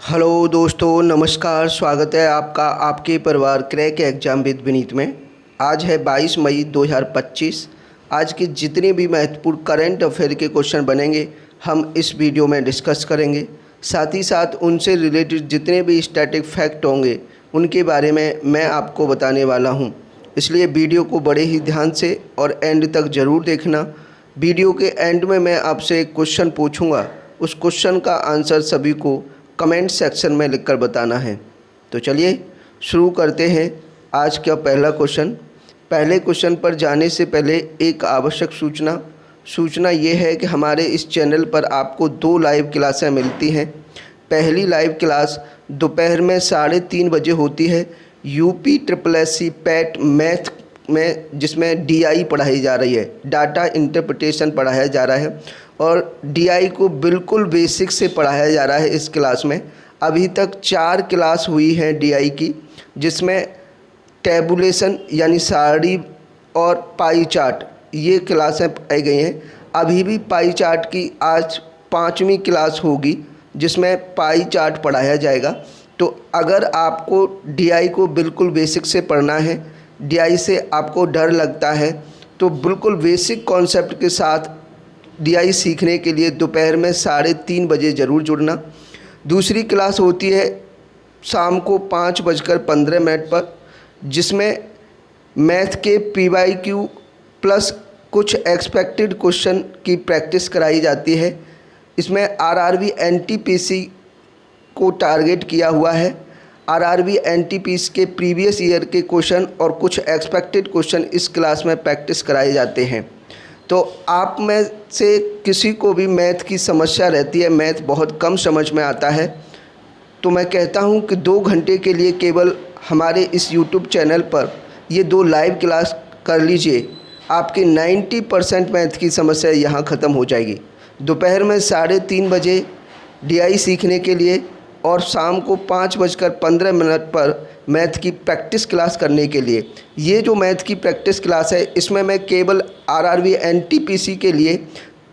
Hello दोस्तों, नमस्कार। स्वागत है आपका आपके परिवार क्रैक एग्जाम विद विनीत में। आज है 22 मई 2025। आज के जितने भी महत्वपूर्ण करंट अफेयर के क्वेश्चन बनेंगे हम इस वीडियो में डिस्कस करेंगे। साथ ही साथ उनसे रिलेटेड जितने भी स्टैटिक फैक्ट होंगे उनके बारे में मैं आपको बताने वाला हूं। इसलिए वीडियो को बड़े ही ध्यान से और एंड तक ज़रूर देखना। वीडियो के एंड में मैं आपसे एक क्वेश्चन पूछूंगा, उस क्वेश्चन का आंसर सभी को कमेंट सेक्शन में लिखकर बताना है। तो चलिए शुरू करते हैं आज का पहला क्वेश्चन। पहले क्वेश्चन पर जाने से पहले एक आवश्यक सूचना ये है कि हमारे इस चैनल पर आपको 2 लाइव क्लासें मिलती हैं। पहली लाइव क्लास दोपहर में 3:30 बजे होती है यूपी SSC पैट मैथ में, जिसमें DI पढ़ाई जा रही है, डाटा इंटरप्रिटेशन पढ़ाया जा रहा है और DI को बिल्कुल बेसिक से पढ़ाया जा रहा है। इस क्लास में अभी तक 4 क्लास हुई हैं DI की, जिसमें टेबुलेशन यानी सारणी और पाई चार्ट ये क्लासें पाई गई हैं। अभी भी पाई चार्ट की आज 5वीं क्लास होगी जिसमें पाई चार्ट पढ़ाया जाएगा। तो अगर आपको DI को बिल्कुल बेसिक से पढ़ना है, DI से आपको डर लगता है, तो बिल्कुल बेसिक कॉन्सेप्ट के साथ DI सीखने के लिए दोपहर में 3:30 बजे ज़रूर जुड़ना। दूसरी क्लास होती है शाम को 5:15 पर, जिसमें मैथ के PYQ प्लस कुछ एक्सपेक्टेड क्वेश्चन की प्रैक्टिस कराई जाती है। इसमें RRB NTPC को टारगेट किया हुआ है। RRB NTPC के प्रीवियस ईयर के क्वेश्चन और कुछ एक्सपेक्टेड क्वेश्चन इस क्लास में प्रैक्टिस कराए जाते हैं। तो आप में से किसी को भी मैथ की समस्या रहती है, मैथ बहुत कम समझ में आता है, तो मैं कहता हूं कि 2 घंटे के लिए केवल हमारे इस YouTube चैनल पर ये 2 लाइव क्लास कर लीजिए। आपकी 90% मैथ की समस्या यहाँ ख़त्म हो जाएगी। दोपहर में 3:30 बजे DI सीखने के लिए और शाम को 5:15 पर मैथ की प्रैक्टिस क्लास करने के लिए। ये जो मैथ की प्रैक्टिस क्लास है, इसमें मैं केवल RRB NTPC के लिए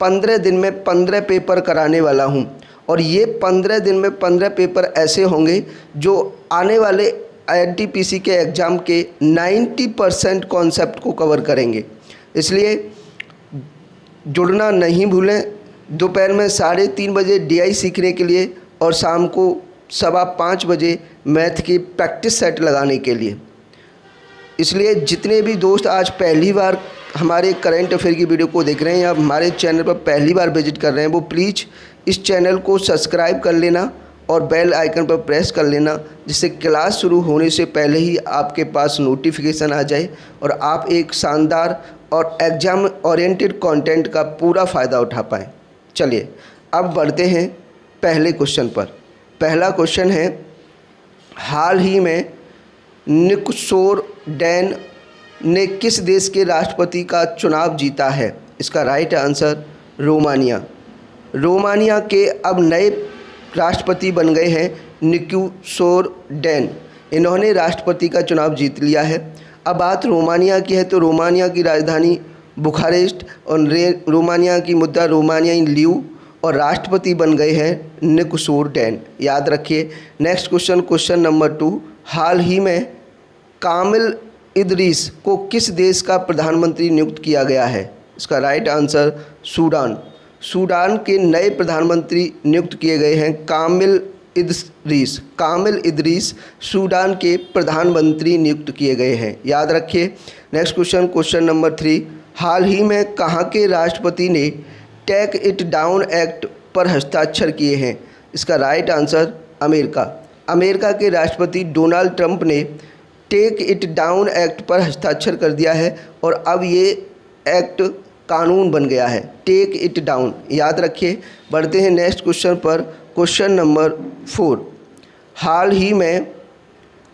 15 दिन में 15 पेपर कराने वाला हूं। और ये 15 दिन में 15 पेपर ऐसे होंगे जो आने वाले NTPC के एग्ज़ाम के 90% कॉन्सेप्ट को कवर करेंगे। इसलिए जुड़ना नहीं भूलें। दोपहर में 3:30 बजे DI सीखने के लिए और शाम को 5:15 बजे मैथ की प्रैक्टिस सेट लगाने के लिए। इसलिए जितने भी दोस्त आज पहली बार हमारे करंट अफेयर की वीडियो को देख रहे हैं या हमारे चैनल पर पहली बार विजिट कर रहे हैं, वो प्लीज़ इस चैनल को सब्सक्राइब कर लेना और बेल आइकन पर प्रेस कर लेना, जिससे क्लास शुरू होने से पहले ही आपके पास नोटिफिकेशन आ जाए और आप एक शानदार और एग्ज़ाम ओरिएंटेड कंटेंट का पूरा फ़ायदा उठा पाएँ। चलिए अब बढ़ते हैं पहले क्वेश्चन पर। पहला क्वेश्चन है, हाल ही में निकोसोरडैन ने किस देश के राष्ट्रपति का चुनाव जीता है? इसका राइट आंसर रोमानिया। रोमानिया के अब नए राष्ट्रपति बन गए हैं निकोसोरडैन। इन्होंने राष्ट्रपति का चुनाव जीत लिया है। अब बात रोमानिया की है तो रोमानिया की राजधानी बुखारेस्ट और रोमानिया की मुद्रा रोमानियाई ल्यू और राष्ट्रपति बन गए हैं निकोसोरडैन। याद रखिए। नेक्स्ट क्वेश्चन नंबर 2, हाल ही में कामिल इदरीस को किस देश का प्रधानमंत्री नियुक्त किया गया है? इसका राइट आंसर सूडान। सूडान के नए प्रधानमंत्री नियुक्त किए गए हैं कामिल इदरीस सूडान के प्रधानमंत्री नियुक्त किए गए हैं। याद रखिए। नेक्स्ट क्वेश्चन नंबर 3, हाल ही में कहाँ के राष्ट्रपति ने टेक इट डाउन एक्ट पर हस्ताक्षर किए हैं? इसका राइट आंसर अमेरिका। अमेरिका के राष्ट्रपति डोनाल्ड ट्रंप ने टेक इट डाउन एक्ट पर हस्ताक्षर कर दिया है और अब ये एक्ट कानून बन गया है, टेक इट डाउन। याद रखिए। बढ़ते हैं नेक्स्ट क्वेश्चन पर। क्वेश्चन नंबर 4, हाल ही में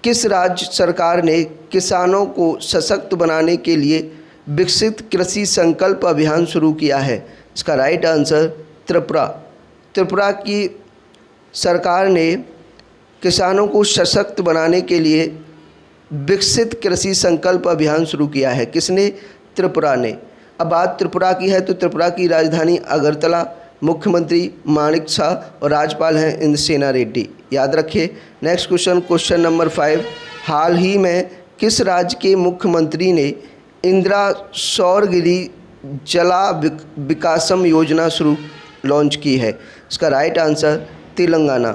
किस राज्य सरकार ने किसानों को सशक्त बनाने के लिए विकसित कृषि संकल्प अभियान शुरू किया है? इसका राइट आंसर त्रिपुरा। त्रिपुरा की सरकार ने किसानों को सशक्त बनाने के लिए विकसित कृषि संकल्प अभियान शुरू किया है। किसने? त्रिपुरा ने। अब बात त्रिपुरा की है तो त्रिपुरा की राजधानी अगरतला मुख्यमंत्री माणिक शाह और राज्यपाल हैं इंद्रसेना रेड्डी। याद रखिए। नेक्स्ट क्वेश्चन, क्वेश्चन नंबर 5, हाल ही में किस राज्य के मुख्यमंत्री ने इंदिरा सौरगिरी जला विकासम योजना लॉन्च की है? इसका राइट आंसर तेलंगाना।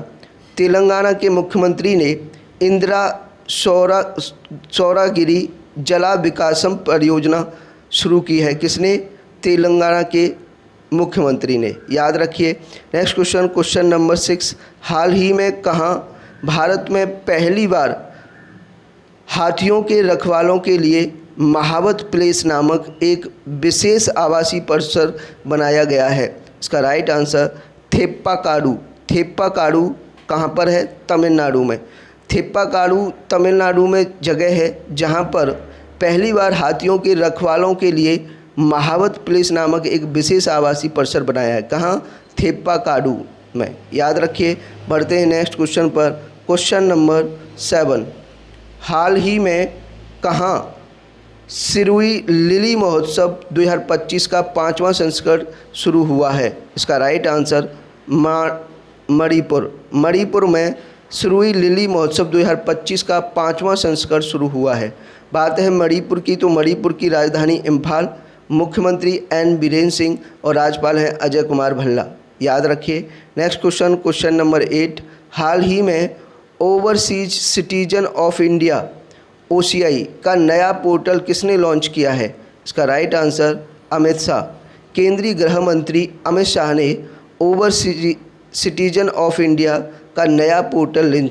तेलंगाना के मुख्यमंत्री ने इंदिरा सौरगिरी जला विकासम परियोजना शुरू की है। किसने? तेलंगाना के मुख्यमंत्री ने। याद रखिए। नेक्स्ट क्वेश्चन, क्वेश्चन नंबर 6, हाल ही में कहाँ भारत में पहली बार हाथियों के रखवालों के लिए महावत प्लेस नामक एक विशेष आवासीय परिसर बनाया गया है? इसका राइट आंसर थेप्पाकाडू। थेप्पाकाडू कहाँ पर है? तमिलनाडु में। थेप्पाकाडू तमिलनाडु में जगह है जहाँ पर पहली बार हाथियों के रखवालों के लिए महावत प्लेस नामक एक विशेष आवासीय परिसर बनाया है। कहाँ? थेप्पाकाडू में। याद रखिए। बढ़ते हैं नेक्स्ट क्वेश्चन पर। क्वेश्चन नंबर 7, हाल ही में कहाँ सिरुई लिली महोत्सव 2025 का 5वां संस्करण शुरू हुआ है? इसका राइट आंसर मणिपुर। मणिपुर में सिरुई लिली महोत्सव 2025 का 5वां संस्करण शुरू हुआ है। बात है मणिपुर की, तो मणिपुर की राजधानी इम्फाल, मुख्यमंत्री एन बीरेन सिंह और राज्यपाल हैं अजय कुमार भल्ला। याद रखिए। नेक्स्ट क्वेश्चन, क्वेश्चन नंबर 8, हाल ही में overseas citizen of India OCI का नया पोर्टल किसने लॉन्च किया है? इसका राइट आंसर अमित शाह। केंद्रीय गृह मंत्री अमित शाह ने ओवरसीज सिटीजन ऑफ इंडिया का नया पोर्टल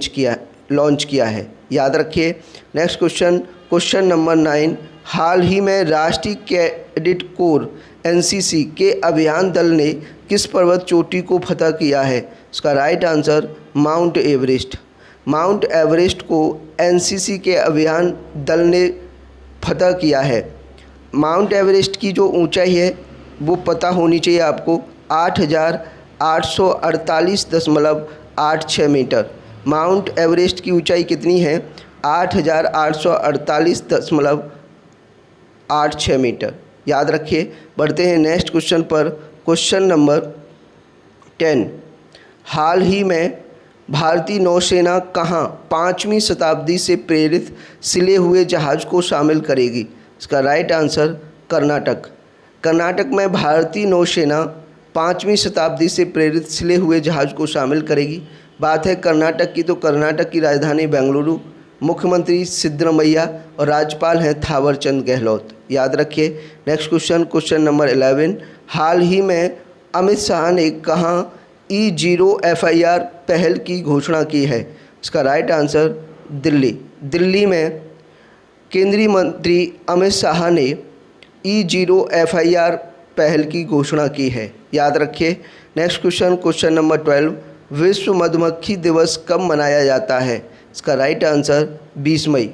लॉन्च किया है। याद रखिए। नेक्स्ट क्वेश्चन, क्वेश्चन नंबर 9, हाल ही में राष्ट्रीय कैडेट कोर NCC के अभियान दल ने किस पर्वत चोटी को फतह किया है? इसका right answer mount Everest. Mount Everest को NCC के अभियान दल ने फतह किया है। माउंट एवरेस्ट की जो ऊंचाई है वो पता होनी चाहिए आपको, 8,848.86 मीटर। माउंट एवरेस्ट की ऊंचाई कितनी है? 8,848.86 मीटर। याद रखिए। बढ़ते हैं नेक्स्ट क्वेश्चन पर। क्वेश्चन नंबर 10, हाल ही में भारतीय नौसेना कहाँ 5वीं शताब्दी से प्रेरित सिले हुए जहाज़ को शामिल करेगी? इसका राइट आंसर कर्नाटक। कर्नाटक में भारतीय नौसेना 5वीं शताब्दी से प्रेरित सिले हुए जहाज़ को शामिल करेगी। बात है कर्नाटक की, तो कर्नाटक की राजधानी बेंगलुरु, मुख्यमंत्री सिद्धरमैया और राज्यपाल हैं थावरचंद गहलोत। याद रखिए। नेक्स्ट क्वेश्चन, क्वेश्चन नंबर 11, हाल ही में अमित शाह ने कहाँ E0 FIR पहल की घोषणा की है? इसका राइट आंसर दिल्ली। दिल्ली में केंद्रीय मंत्री अमित शाह ने E0 FIR पहल की घोषणा की है। याद रखिए। नेक्स्ट क्वेश्चन, क्वेश्चन नंबर 12, विश्व मधुमक्खी दिवस कब मनाया जाता है? इसका राइट आंसर 20 मई।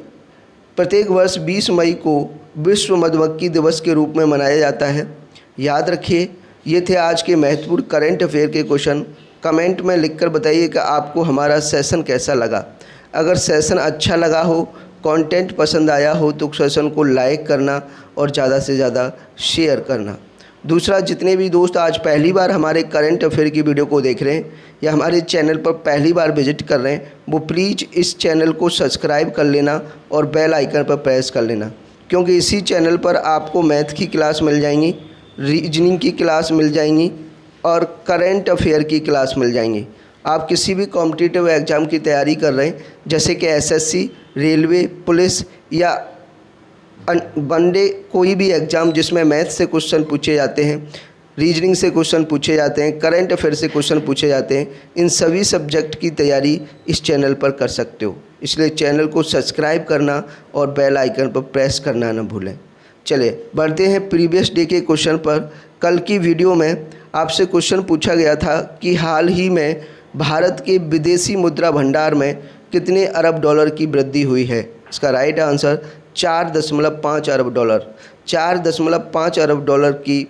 प्रत्येक वर्ष 20 मई को विश्व मधुमक्खी दिवस के रूप में मनाया जाता है। याद रखिए। ये थे आज के महत्वपूर्ण करंट अफेयर के क्वेश्चन। कमेंट में लिखकर बताइए कि आपको हमारा सेशन कैसा लगा। अगर सेशन अच्छा लगा हो, कंटेंट पसंद आया हो, तो सेशन को लाइक करना और ज़्यादा से ज़्यादा शेयर करना। दूसरा, जितने भी दोस्त आज पहली बार हमारे करंट अफेयर की वीडियो को देख रहे हैं या हमारे चैनल पर पहली बार विजिट कर रहे हैं, वो प्लीज़ इस चैनल को सब्सक्राइब कर लेना और बेल आइकन पर प्रेस कर लेना, क्योंकि इसी चैनल पर आपको मैथ की क्लास मिल जाएंगी, रीजनिंग की क्लास मिल जाएंगी और करंट अफेयर की क्लास मिल जाएंगी। आप किसी भी कॉम्पिटिटिव एग्ज़ाम की तैयारी कर रहे हैं, जैसे कि SSC, रेलवे, पुलिस या वनडे कोई भी एग्ज़ाम जिसमें मैथ से क्वेश्चन पूछे जाते हैं, रीजनिंग से क्वेश्चन पूछे जाते हैं, करंट अफेयर से क्वेश्चन पूछे जाते हैं, इन सभी सब्जेक्ट की तैयारी इस चैनल पर कर सकते हो। इसलिए चैनल को सब्सक्राइब करना और बेल आइकन पर प्रेस करना न भूलें। चलिए बढ़ते हैं प्रीवियस डे के क्वेश्चन पर। कल की वीडियो में आपसे क्वेश्चन पूछा गया था कि हाल ही में भारत के विदेशी मुद्रा भंडार में कितने अरब डॉलर की वृद्धि हुई है? इसका राइट आंसर 4.5 अरब डॉलर। 4.5 अरब डॉलर की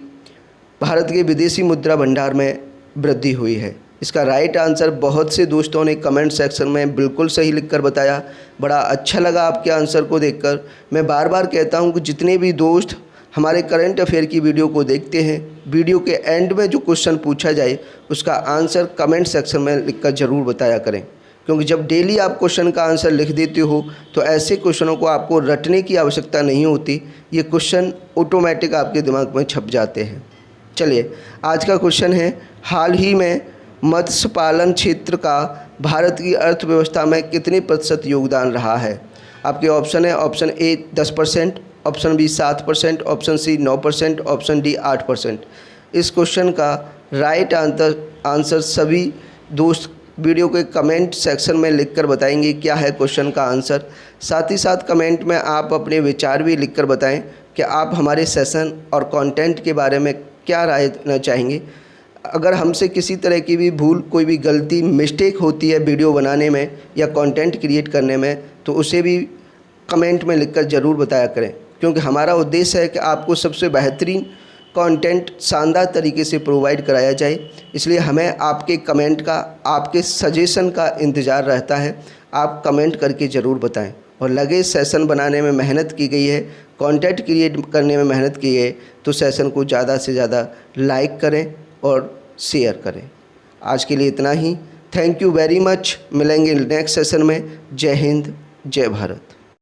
भारत के विदेशी मुद्रा भंडार में वृद्धि हुई है। इसका राइट आंसर बहुत से दोस्तों ने कमेंट सेक्शन में बिल्कुल सही लिखकर बताया। बड़ा अच्छा लगा आपके आंसर को देखकर। मैं बार बार कहता हूं कि जितने भी दोस्त हमारे करंट अफेयर की वीडियो को देखते हैं, वीडियो के एंड में जो क्वेश्चन पूछा जाए उसका आंसर कमेंट सेक्शन में लिखकर ज़रूर बताया करें, क्योंकि जब डेली आप क्वेश्चन का आंसर लिख देते हो तो ऐसे क्वेश्चनों को आपको रटने की आवश्यकता नहीं होती, ये क्वेश्चन ऑटोमेटिक आपके दिमाग में छप जाते हैं। चलिए, आज का क्वेश्चन है, हाल ही में मत्स्य पालन क्षेत्र का भारत की अर्थव्यवस्था में कितने प्रतिशत योगदान रहा है? आपके ऑप्शन है, option A 10%, option B 7%, option C 9%, option D 8%। इस क्वेश्चन का राइट आंसर सभी दोस्त वीडियो के कमेंट सेक्शन में लिखकर बताएंगे क्या है क्वेश्चन का आंसर। साथ ही साथ कमेंट में आप अपने विचार भी लिखकर बताएं कि आप हमारे सेशन और कंटेंट के बारे में क्या राय देना चाहेंगे। अगर हमसे किसी तरह की भी भूल, कोई भी गलती, मिस्टेक होती है वीडियो बनाने में या कंटेंट क्रिएट करने में, तो उसे भी कमेंट में लिखकर ज़रूर बताया करें, क्योंकि हमारा उद्देश्य है कि आपको सबसे बेहतरीन कंटेंट शानदार तरीके से प्रोवाइड कराया जाए। इसलिए हमें आपके कमेंट का, आपके सजेशन का इंतज़ार रहता है। आप कमेंट करके ज़रूर बताएं। और लगे सेशन बनाने में मेहनत की गई है, कंटेंट क्रिएट करने में मेहनत की है, तो सेशन को ज़्यादा से ज़्यादा लाइक करें और शेयर करें। आज के लिए इतना ही। Thank you very much. मिलेंगे नेक्स्ट सेशन में। जय हिंद, जय भारत।